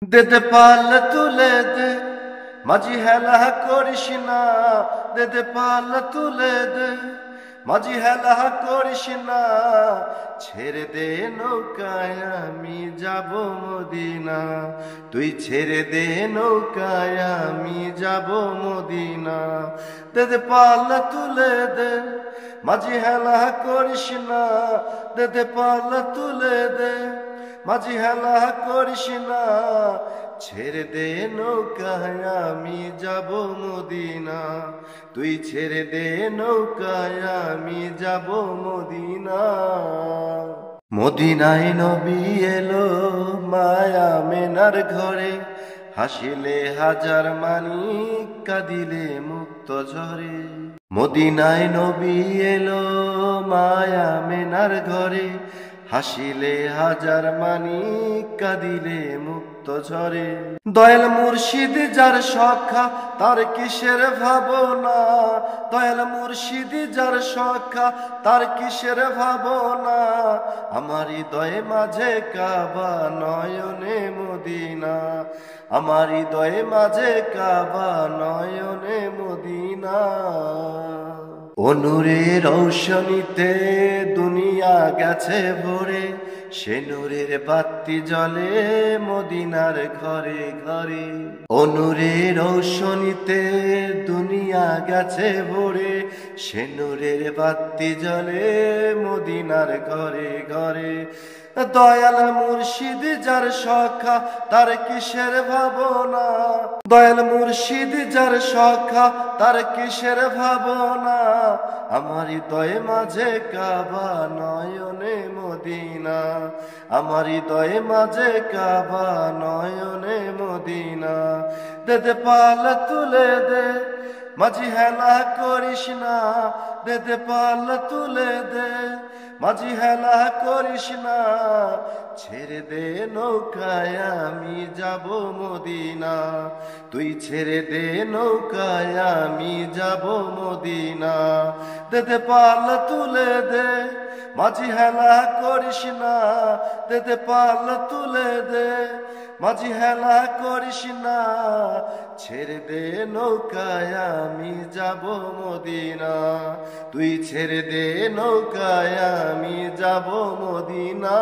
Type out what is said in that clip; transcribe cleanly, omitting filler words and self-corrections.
দে পাল তুলে দে মাঝি হেলা করিস না, দে পাল তুলে দে মাঝি হেলা করিস না। ছেড়ে দে নৌকায় আমি যাব মদিনা, তুই ছেড়ে দে নৌকায় আমি যাব মদিনা। দে পাল তুলে দে মাঝি হেলা করিস না, দে পাল তুলে দে মাঝি হেলা করিস না। ছেড়ে দে নৌকায় আমি যাব মদিনা, তুই ছেড়ে দে নৌকায় আমি যাব মদিনা। মদিনায় নবী এলো মায়া মেনার ঘরে, হাসিলে হাজার মানিক কাঁদিলে মুক্ত ঝরে। মদিনায় নবী এলো মায়া মেনার ঘরে, হাসিলে হাজার মানিক কাঁদিলে মুক্ত ঝরে। দয়াল মুর্শিদ যার সখা তার কিসের ভাবনা, দয়াল মুর্শিদ যার সখা তার কিসের ভাবনা। আমার হৃদয়ে মাঝে কাবা নয়নে মদিনা, আমার হৃদয়ে মাঝে কাবা নয়নে মদিনা। ও নূরের রৌশনীতে দুনিয়া গেছে ভরে, সে নূরের বাতি জ্বলে মদিনার ঘরে ঘরে। ও নূরের রৌশনীতে দুনিয়া গেছে ভরে, সে নূরের বাতি জ্বলে মদিনার ঘরে ঘরে। দয়াল মুর্শিদ যার সখা তার কিসের ভাবনা, দয়াল মুর্শিদ যার সখা তার কিসের ভাবনা। আমার হৃদয়ে মাঝে কাবা নয়নে মদিনা, আমার হৃদয়ে মাঝে কাবা নয়নে মদিনা। দে পাল তুলে দে মাঝি হেলা করিস না, দে পাল তুলে দে মাঝি হেলা করিস না। ছেড়ে দে নৌকায় আমি যাব মদিনা, তুই ছেড়ে দে নৌকায় আমি যাব মদিনা। দে পাল তুলে দে মাঝি হেলা করিস না, দে পাল তুলে দে মাঝি হেলা করিস না। ছেড়ে দে নৌকায় আমি যাব মদিনা, তুই ছেড়ে দে নৌকায় আমি যাব মদিনা।